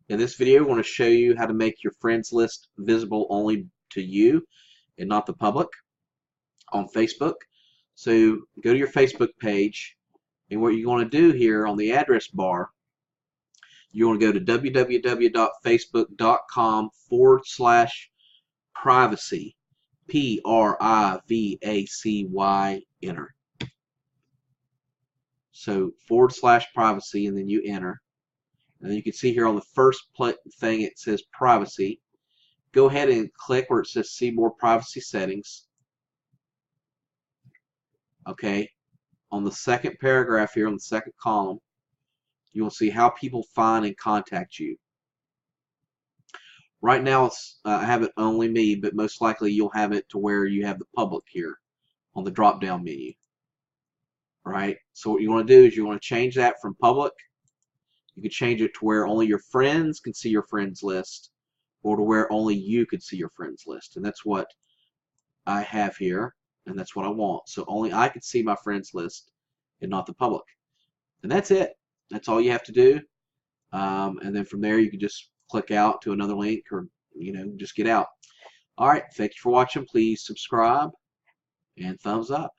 In this video, I want to show you how to make your friends list visible only to you and not the public on Facebook. So go to your Facebook page, and what you want to do here on the address bar, you want to go to www.facebook.com/privacy, PRIVACY, enter. So /privacy, and then you enter. And then you can see here on the first thing it says privacy. Go ahead and click where it says see more privacy settings. Okay. On the second paragraph here, on the second column, you will see how people find and contact you. Right now I have it only me, but most likely you'll have it to where you have the public here on the drop down menu. Right? So what you want to do is you want to change that from public. You can change it to where only your friends can see your friends list, or to where only you can see your friends list. And that's what I have here, and that's what I want. So only I can see my friends list and not the public. And that's it. That's all you have to do. And then from there you can just click out to another link, or just get out. All right, thank you for watching. Please subscribe and thumbs up.